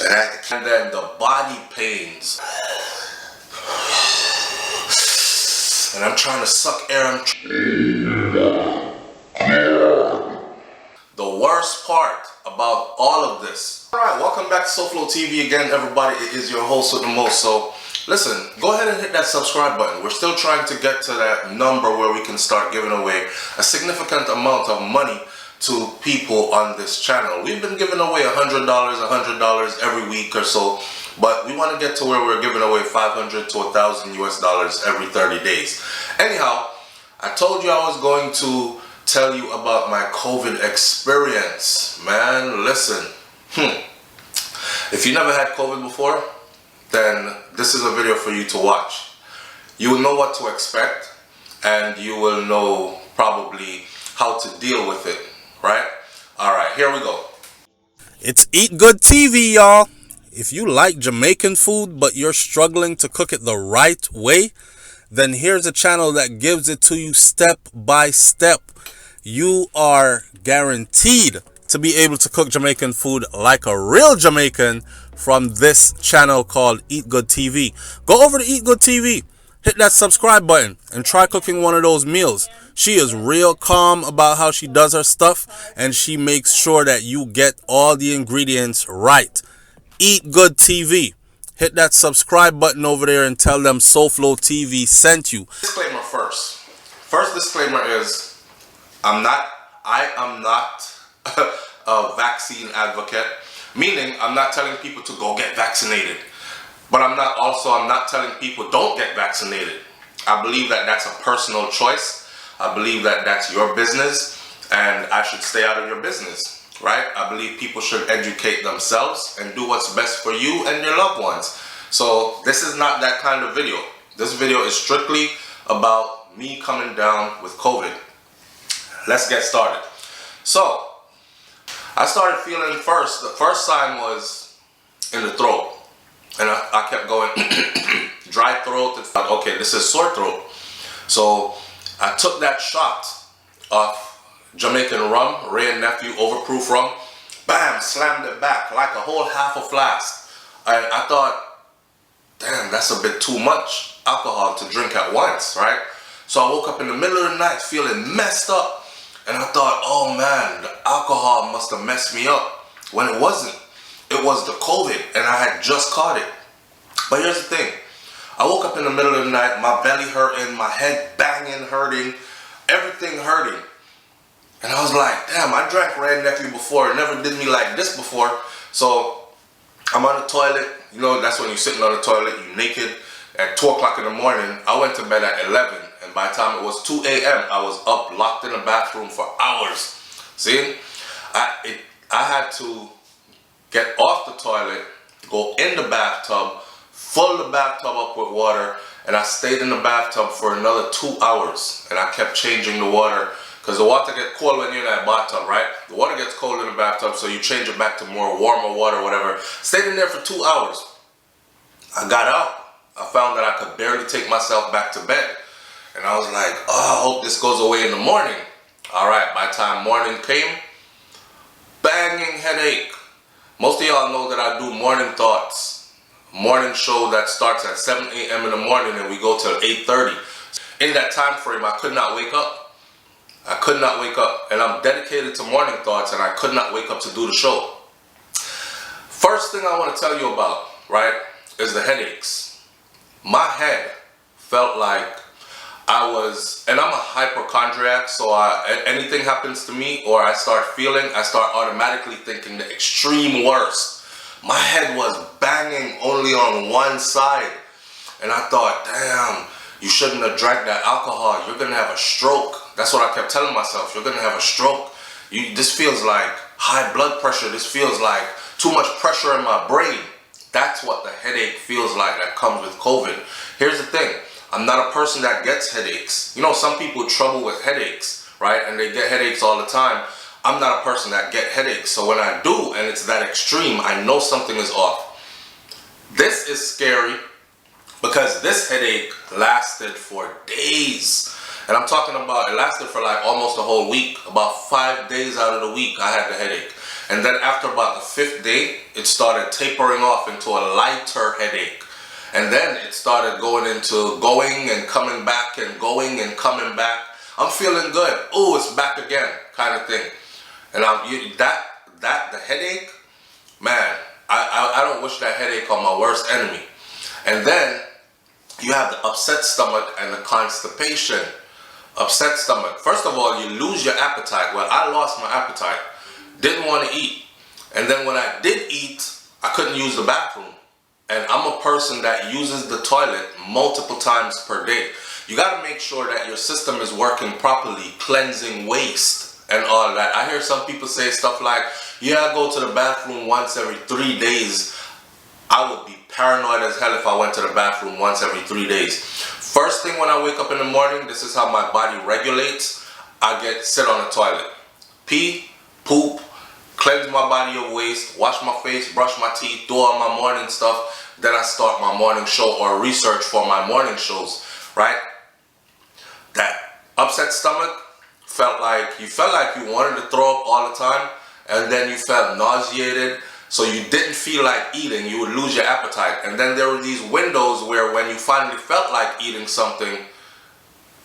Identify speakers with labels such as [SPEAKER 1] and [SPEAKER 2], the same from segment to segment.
[SPEAKER 1] And then the body pains. And I'm trying to suck air. The worst part about all of this. Alright, welcome back to SouFLoTV again, everybody. It is your host with the most. So, listen, go ahead and hit that subscribe button. We're still trying to get to that number where we can start giving away a significant amount of money to people on this channel. We've been giving away $100 every week or so, but we want to get to where we're giving away $500 to $1,000 every 30 days. Anyhow, I told you I was going to tell you about my COVID experience. Man, listen. If you never had COVID before, then this is a video for you to watch. You will know what to expect, and you will know probably how to deal with it, right? Alright, here we go.
[SPEAKER 2] It's Eat Good TV, y'all. If you like Jamaican food, but you're struggling to cook it the right way, then here's a channel that gives it to you step by step. You are guaranteed to be able to cook Jamaican food like a real Jamaican from this channel called Eat Good TV. Go over to Eat Good TV, hit that subscribe button, and try cooking one of those meals. She is real calm about how she does her stuff, and she makes sure that you get all the ingredients right. Eat Good TV. Hit that subscribe button over there and tell them SouFLoTV sent you.
[SPEAKER 1] Disclaimer first. First disclaimer is I am not a vaccine advocate, meaning I'm not telling people to go get vaccinated, but I'm not telling people don't get vaccinated. I believe that that's a personal choice. I believe that that's your business, and I should stay out of your business, right? I believe people should educate themselves and do what's best for you and your loved ones. So this is not that kind of video. This video is strictly about me coming down with COVID. Let's get started. So, I started feeling the first sign was in the throat. And I kept going, dry throat. Okay, this is sore throat. So, I took that shot of Jamaican rum, Ray and Nephew Overproof rum. Bam, slammed it back like a whole half a flask. And I thought, damn, that's a bit too much alcohol to drink at once, right? So I woke up in the middle of the night feeling messed up. And I thought, oh man, the alcohol must have messed me up. When it wasn't. It was the COVID, and I had just caught it. But here's the thing. I woke up in the middle of the night, my belly hurting, my head banging, hurting, everything hurting. And I was like, damn, I drank Red Nephew before. It never did me like this before. So I'm on the toilet. You know, that's when you're sitting on the toilet, you're naked. At 2 o'clock in the morning, I went to bed at 11. And by the time it was 2 a.m., I was up, locked in the bathroom for hours. See? I had to get off the toilet, go in the bathtub, fill the bathtub up with water, and I stayed in the bathtub for another 2 hours. And I kept changing the water, because the water gets cold when you're in that bathtub, right? The water gets cold in the bathtub, so you change it back to more warmer water, whatever. Stayed in there for 2 hours. I got out. I found that I could barely take myself back to bed. And I was like, oh, I hope this goes away in the morning. Alright, by the time morning came, banging headache. Most of y'all know that I do morning thoughts. Morning show that starts at 7 a.m. in the morning and we go till 8:30. In that time frame, I could not wake up. I could not wake up. And I'm dedicated to morning thoughts, and I could not wake up to do the show. First thing I want to tell you about, right, is the headaches. My head felt like I was, and I'm a hypochondriac, so anything happens to me or I start feeling, I start automatically thinking the extreme worst. My head was banging only on one side. And I thought, damn, you shouldn't have drank that alcohol. You're going to have a stroke. That's what I kept telling myself. You're going to have a stroke. This feels like high blood pressure. This feels like too much pressure in my brain. That's what the headache feels like that comes with COVID. Here's the thing. I'm not a person that gets headaches. You know, some people trouble with headaches, right? And they get headaches all the time. I'm not a person that get headaches. So when I do, and it's that extreme, I know something is off. This is scary because this headache lasted for days. And I'm talking about, it lasted for like almost a whole week. About 5 days out of the week, I had the headache. And then after about the 5th day, it started tapering off into a lighter headache. And then it started going into going and coming back and going and coming back. I'm feeling good. Oh, it's back again, kind of thing. And the headache, man, I don't wish that headache on my worst enemy. And then you have the upset stomach and the constipation. Upset stomach. First of all, you lose your appetite. Well, I lost my appetite. Didn't want to eat. And then when I did eat, I couldn't use the bathroom. And I'm a person that uses the toilet multiple times per day. You got to make sure that your system is working properly, cleansing waste and all that. I hear some people say stuff like, yeah, I go to the bathroom once every 3 days. I would be paranoid as hell if I went to the bathroom once every 3 days. First thing when I wake up in the morning, this is how my body regulates. I sit on the toilet. Pee, poop, cleanse my body of waste, wash my face, brush my teeth, do all my morning stuff. Then I start my morning show or research for my morning shows, right? That upset stomach felt like you wanted to throw up all the time, and then you felt nauseated, so you didn't feel like eating. You would lose your appetite. And then there were these windows where when you finally felt like eating something,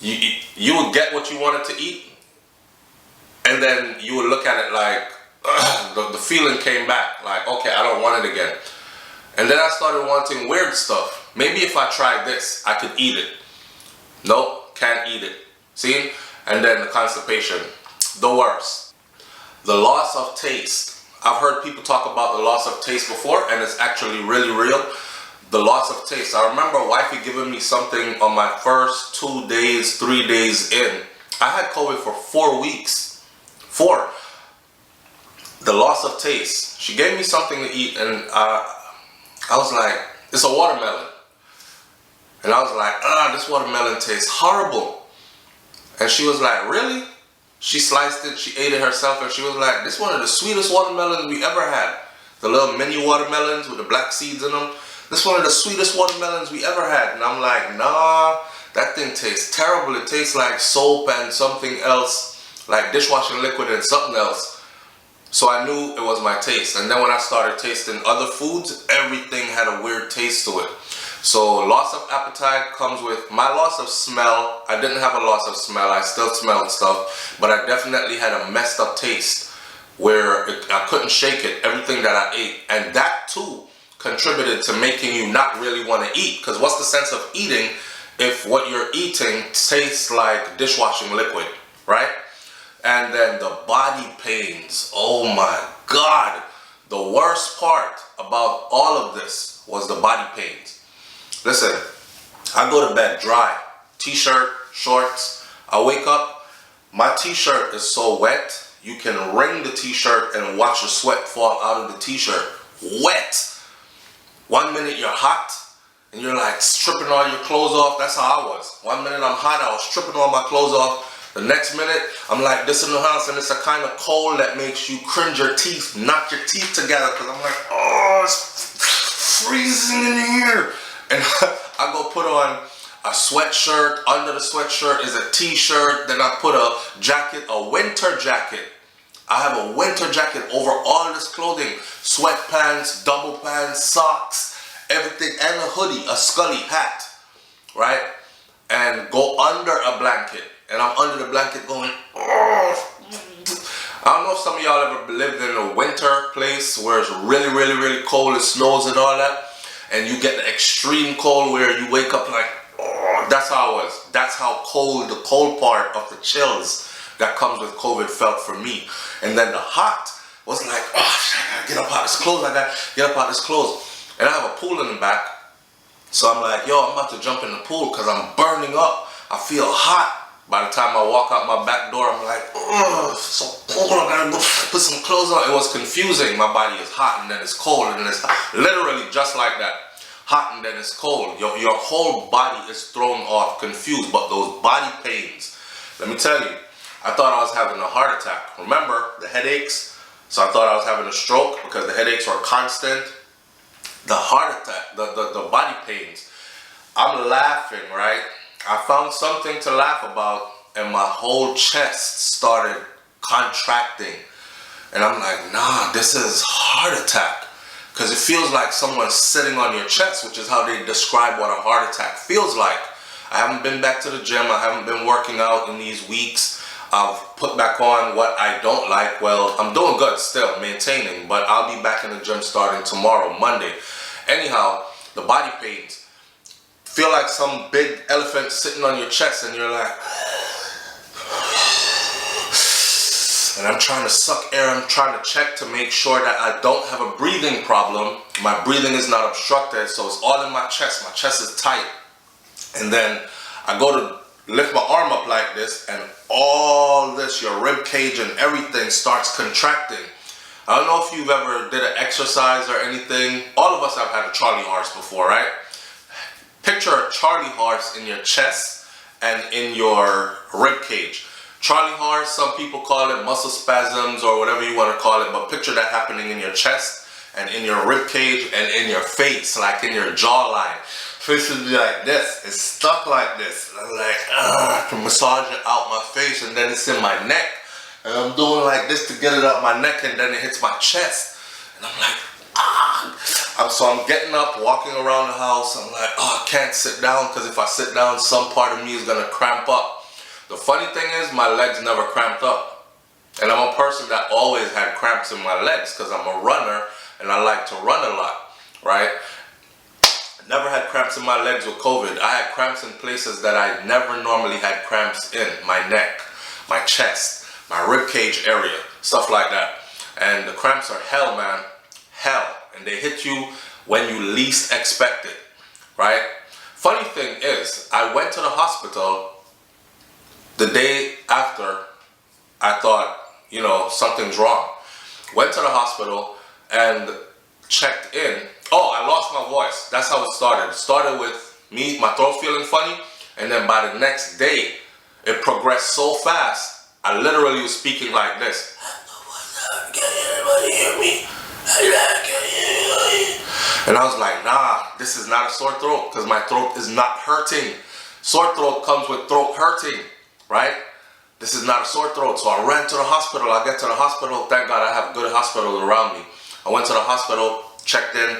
[SPEAKER 1] you would get what you wanted to eat, and then you would look at it like, the feeling came back, like, okay, I don't want it again. And then I started wanting weird stuff. Maybe if I tried this, I could eat it. Nope, can't eat it. See? And then the constipation, the worst. The loss of taste. I've heard people talk about the loss of taste before, and it's actually really real. The loss of taste. I remember wifey giving me something on my first 2 days, 3 days in. I had COVID for 4 weeks. 4. The loss of taste. She gave me something to eat, and I was like, it's a watermelon. And I was like, this watermelon tastes horrible. And she was like, really? She sliced it, she ate it herself, and she was like, this is one of the sweetest watermelons we ever had. The little mini watermelons with the black seeds in them. This is one of the sweetest watermelons we ever had. And I'm like, nah, that thing tastes terrible. It tastes like soap and something else, like dishwashing liquid and something else. So I knew it was my taste. And then when I started tasting other foods, everything had a weird taste to it. So loss of appetite comes with my loss of smell. I didn't have a loss of smell. I still smelled stuff, but I definitely had a messed up taste where I couldn't shake it, everything that I ate. And that too contributed to making you not really want to eat. Because what's the sense of eating if what you're eating tastes like dishwashing liquid, right? And then the body pains. Oh my God. The worst part about all of this was the body pains. Listen, I go to bed dry. T-shirt, shorts. I wake up, my t-shirt is so wet, you can wring the t-shirt and watch the sweat fall out of the t-shirt. Wet. 1 minute you're hot, and you're like stripping all your clothes off. That's how I was. 1 minute I'm hot, I was stripping all my clothes off. The next minute, I'm like this in the house, and it's a kind of cold that makes you cringe your teeth, knock your teeth together, because I'm like, oh, it's freezing in here. And I go put on a sweatshirt. Under the sweatshirt is a t-shirt. Then I put a jacket, a winter jacket. I have a winter jacket over all this clothing. Sweatpants, double pants, socks, everything, and a hoodie, a scully hat, right? And go under a blanket. And I'm under the blanket going, oh. I don't know if some of y'all ever lived in a winter place where it's really, really, really cold, it snows and all that. And you get the extreme cold where you wake up like, oh, that's how I was. That's how cold, the cold part of the chills that comes with COVID felt for me. And then the hot was like, oh, I gotta get up out of this clothes. I gotta get up out of this clothes. And I have a pool in the back. So I'm like, yo, I'm about to jump in the pool because I'm burning up. I feel hot. By the time I walk out my back door, I'm like, oh, it's so cold. I gotta go put some clothes on. It was confusing. My body is hot and then it's cold and then it's hot. Literally just like that. Hot and then it's cold. Your whole body is thrown off, confused. But those body pains, let me tell you, I thought I was having a heart attack. Remember the headaches? So I thought I was having a stroke because the headaches were constant. The heart attack, the body pains. I'm laughing, right? I found something to laugh about and my whole chest started contracting. And I'm like, nah, this is heart attack. Because it feels like someone's sitting on your chest, which is how they describe what a heart attack feels like. I haven't been back to the gym. I haven't been working out in these weeks. I've put back on what I don't like. Well, I'm doing good still, maintaining, but I'll be back in the gym starting tomorrow, Monday. Anyhow, the body pains feel like some big elephant sitting on your chest, and you're like, and I'm trying to suck air. I'm trying to check to make sure that I don't have a breathing problem. My breathing is not obstructed, so it's all in my chest. My chest is tight. And then I go to lift my arm up like this, and all this, your rib cage and everything starts contracting. I don't know if you've ever did an exercise or anything. All of us have had a Charlie horse before, right? Picture a Charlie horse in your chest and in your rib cage. Charlie horse, some people call it muscle spasms or whatever you want to call it, but picture that happening in your chest and in your rib cage and in your face, like in your jawline. Face would be like this, it's stuck like this. And I'm like, I can massage it out my face, and then it's in my neck. And I'm doing like this to get it out my neck, and then it hits my chest. And I'm like, So I'm getting up, walking around the house. I'm like, I can't sit down, because if I sit down, some part of me is gonna cramp up. The funny thing is, my legs never cramped up. And I'm a person that always had cramps in my legs, because I'm a runner, and I like to run a lot, right? Never had cramps in my legs with COVID. I had cramps in places that I never normally had cramps in. My neck, my chest, my rib cage area, stuff like that. And the cramps are hell, man. Hell. And they hit you when you least expect it, right? Funny thing is, I went to the hospital the day after I thought, something's wrong. Went to the hospital and checked in. Oh, I lost my voice. That's how it started. It started with me, my throat feeling funny, and then by the next day, it progressed so fast, I literally was speaking like this. Can anybody hear me? And I was like, nah, this is not a sore throat, because my throat is not hurting. Sore throat comes with throat hurting, right? This is not a sore throat. So I ran to the hospital. I get to the hospital. Thank God I have good hospitals around me. I went to the hospital, checked in,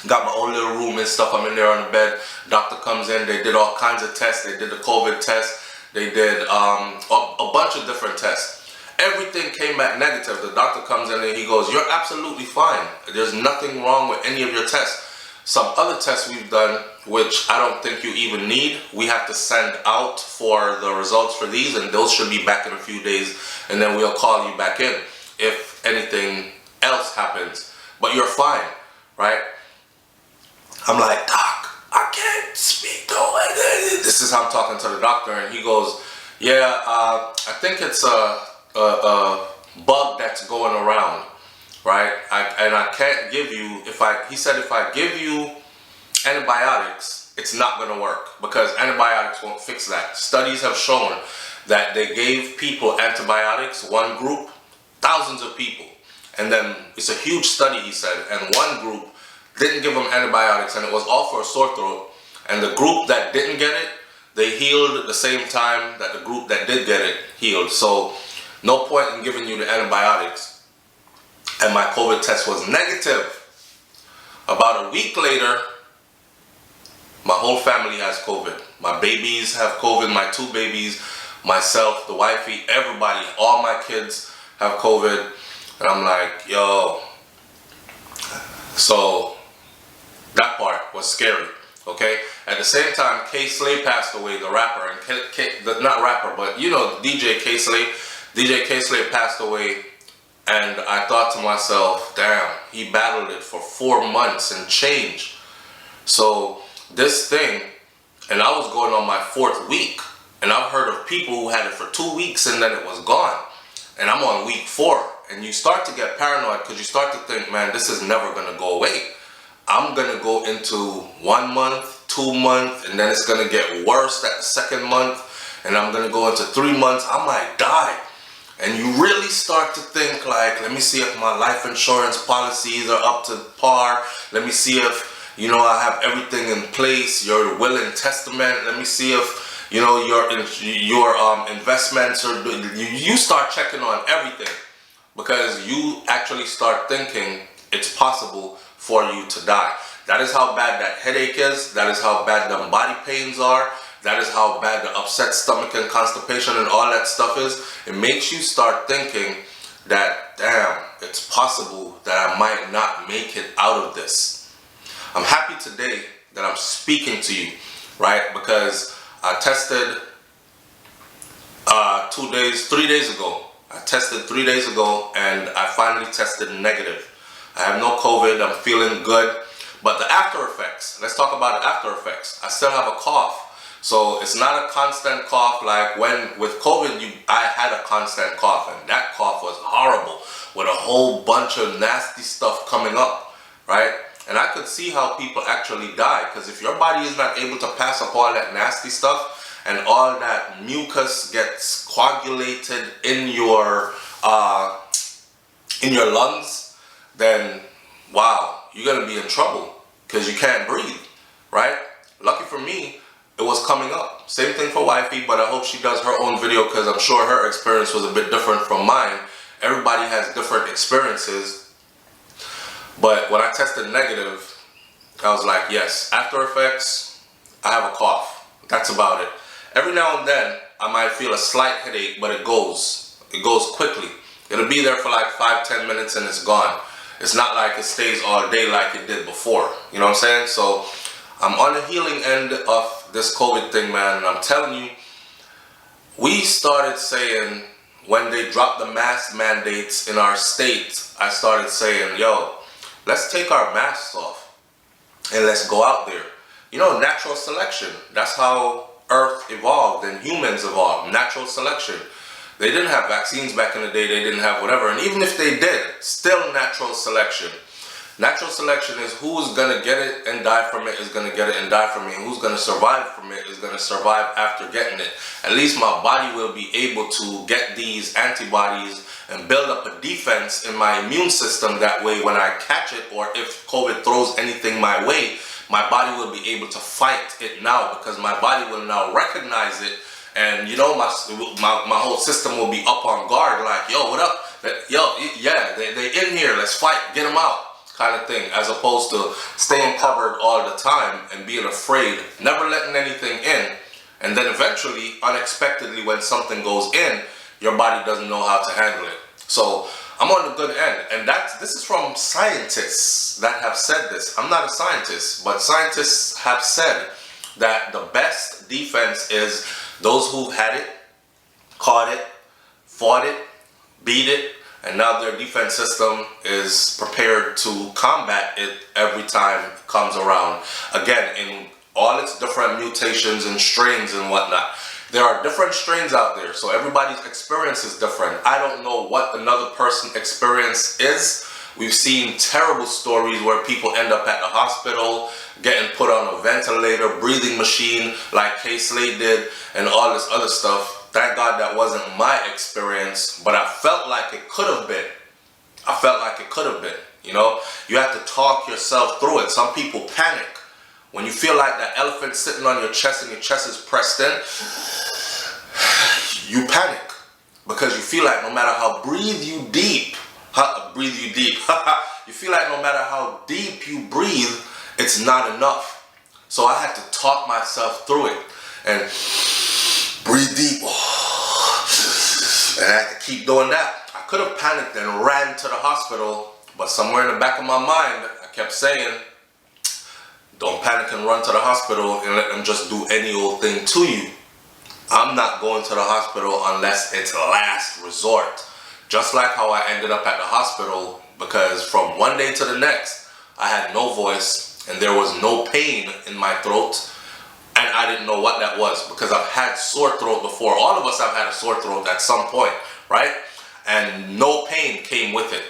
[SPEAKER 1] got my own little room and stuff. I'm in there on the bed. Doctor comes in. They did all kinds of tests. They did the COVID test. They did a bunch of different tests. Everything came back negative. The doctor comes in and he goes, you're absolutely fine. There's nothing wrong with any of your tests. Some other tests we've done, which I don't think you even need, we have to send out for the results for these, and those should be back in a few days, and then we'll call you back in if anything else happens. But you're fine, right? I'm like, doc, I can't speak though. This is how I'm talking to the doctor, and he goes, yeah, I think it's a bug that's going around, right? I can't give you, he said if I give you antibiotics, it's not going to work, because antibiotics won't fix that. Studies have shown that they gave people antibiotics, one group, thousands of people, and then it's a huge study, he said, and one group didn't give them antibiotics, and it was all for a sore throat, and the group that didn't get it, they healed at the same time that the group that did get it healed. So no point in giving you the antibiotics. And my COVID test was negative. About a week later, my whole family has COVID. My babies have COVID, my 2 babies, myself, the wifey, everybody, all my kids have COVID. And I'm like, yo. So that part was scary, okay? At the same time, K Slay passed away, the rapper, and not rapper, but DJ K Slay. DJ K Slay passed away, and I thought to myself, damn, he battled it for 4 months and change. So this thing, and I was going on my 4th week, and I've heard of people who had it for 2 weeks and then it was gone. And I'm on week 4, and you start to get paranoid, because you start to think, man, this is never gonna go away. I'm gonna go into 1 month, 2 months, and then it's gonna get worse that 2nd month, and I'm gonna go into 3 months, I might die. And you really start to think like, let me see if my life insurance policies are up to par. Let me see if, I have everything in place, your will and testament. Let me see if, your investments are, you start checking on everything. because you actually start thinking it's possible for you to die. That is how bad that headache is. That is how bad the body pains are. That is how bad the upset stomach and constipation and all that stuff is. It makes you start thinking that, damn, it's possible that I might not make it out of this. I'm happy today that I'm speaking to you, right? Because I tested 3 days ago. I tested 3 days ago and I finally tested negative. I have no COVID, I'm feeling good. But the after effects, let's talk about the after effects. I still have a cough. So it's not a constant cough like when with COVID, I had a constant cough, and that cough was horrible with a whole bunch of nasty stuff coming up, right? And I could see how people actually die, because if your body is not able to pass up all that nasty stuff and all that mucus gets coagulated in your lungs, then wow, you're gonna be in trouble because you can't breathe, right? Lucky for me, it was coming up. Same thing for wifey, but I hope she does her own video because I'm sure her experience was a bit different from mine. Everybody has different experiences. But when I tested negative, I was like, yes, after effects, I have a cough. That's about it. Every now and then, I might feel a slight headache, but it goes quickly. It'll be there for like 5-10 minutes and it's gone. It's not like it stays all day like it did before. You know what I'm saying? So I'm on the healing end of this COVID thing, man, and I'm telling you, we started saying, when they dropped the mask mandates in our state, I started saying, yo, let's take our masks off and let's go out there. You know, natural selection. That's how Earth evolved and humans evolved. Natural selection. They didn't have vaccines back in the day. They didn't have whatever. And even if they did, still natural selection. Natural selection is who's going to get it and die from it is going to get it and die from it. And who's going to survive from it is going to survive after getting it. At least my body will be able to get these antibodies and build up a defense in my immune system. That way, when I catch it, or if COVID throws anything my way, my body will be able to fight it now, because my body will now recognize it. And you know, my whole system will be up on guard, like, yo, what up? Yo, yeah, they in here, let's fight, get them out, kind of thing, as opposed to staying covered all the time and being afraid, never letting anything in. And then eventually, unexpectedly, when something goes in, your body doesn't know how to handle it. So I'm on the good end. And this is from scientists that have said this. I'm not a scientist, but scientists have said that the best defense is those who've had it, caught it, fought it, beat it, and now their defense system is prepared to combat it every time it comes around. Again, in all its different mutations and strains and whatnot. There are different strains out there, so everybody's experience is different. I don't know what another person's experience is. We've seen terrible stories where people end up at the hospital, getting put on a ventilator, breathing machine like K-Slade did, and all this other stuff. Thank God that wasn't my experience, but I felt like it could have been. I felt like it could have been, you know? You have to talk yourself through it. Some people panic. When you feel like that elephant sitting on your chest and your chest is pressed in, you panic. Because you feel like no matter how you feel like no matter how deep you breathe, it's not enough. So I had to talk myself through it and breathe deep. And I had to keep doing that. I could have panicked and ran to the hospital, but somewhere in the back of my mind, I kept saying, don't panic and run to the hospital and let them just do any old thing to you. I'm not going to the hospital unless it's last resort. Just like how I ended up at the hospital, because from one day to the next, I had no voice and there was no pain in my throat. And I didn't know what that was, because I've had sore throat before. All of us have had a sore throat at some point, right? And no pain came with it.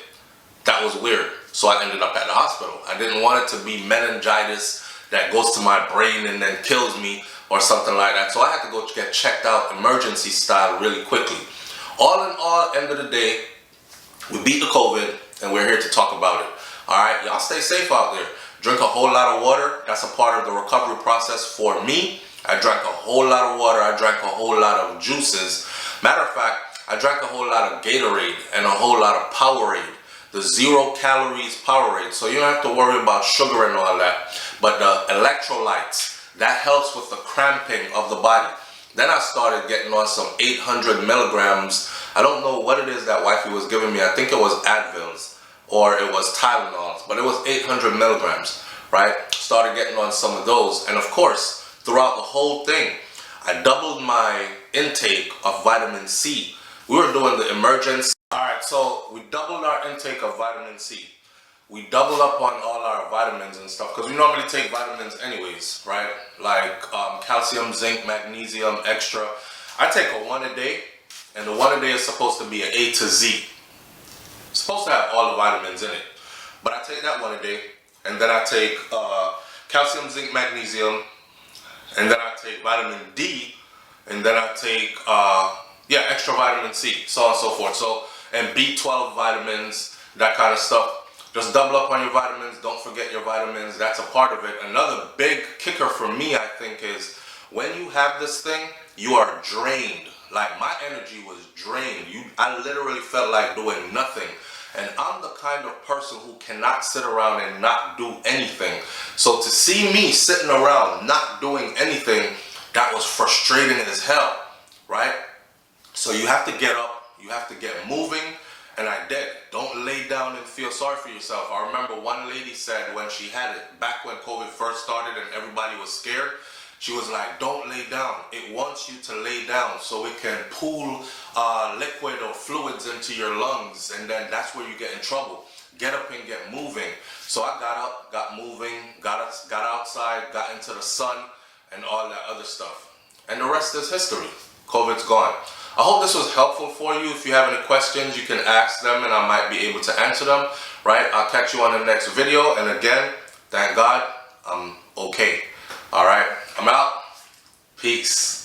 [SPEAKER 1] That was weird. So I ended up at the hospital. I didn't want it to be meningitis that goes to my brain and then kills me or something like that. So I had to go get checked out emergency style really quickly. All in all, end of the day, we beat the COVID and we're here to talk about it. All right, y'all stay safe out there. Drink a whole lot of water. That's a part of the recovery process for me. I drank a whole lot of water. I drank a whole lot of juices. Matter of fact, I drank a whole lot of Gatorade and a whole lot of Powerade, the 0 calories Powerade. So you don't have to worry about sugar and all that. But the electrolytes, that helps with the cramping of the body. Then I started getting on some 800 milligrams. I don't know what it is that wifey was giving me. I think it was Advils or it was Tylenols, but it was 800 milligrams, right? Started getting on some of those. And of course, throughout the whole thing, I doubled my intake of vitamin C. We were doing the emergence. All right, so we doubled our intake of vitamin C. We double up on all our vitamins and stuff because we normally take vitamins anyways, right? Like calcium, zinc, magnesium, extra. I take a 1 a day, and the 1 a day is supposed to be an A to Z. It's supposed to have all the vitamins in it, but I take that 1 a day, and then I take calcium, zinc, magnesium, and then I take vitamin D, and then I take extra vitamin C, so on and so forth. So and B12 vitamins, that kind of stuff. Just double up on your vitamins. Don't forget your vitamins. That's a part of it. Another big kicker for me, I think, is when you have this thing, you are drained. Like my energy was drained. I literally felt like doing nothing. And I'm the kind of person who cannot sit around and not do anything. So to see me sitting around not doing anything, that was frustrating as hell, right? So you have to get up. You have to get moving. And I did. Don't lay down and feel sorry for yourself. I remember one lady said when she had it, back when COVID first started and everybody was scared, she was like, don't lay down. It wants you to lay down so it can pool liquid or fluids into your lungs, and then that's where you get in trouble. Get up and get moving. So I got up, got moving, got outside, got into the sun, and all that other stuff. And the rest is history. COVID's gone. I hope this was helpful for you. If you have any questions, you can ask them and I might be able to answer them, right? I'll catch you on the next video. And again, thank God, I'm okay. All right, I'm out. Peace.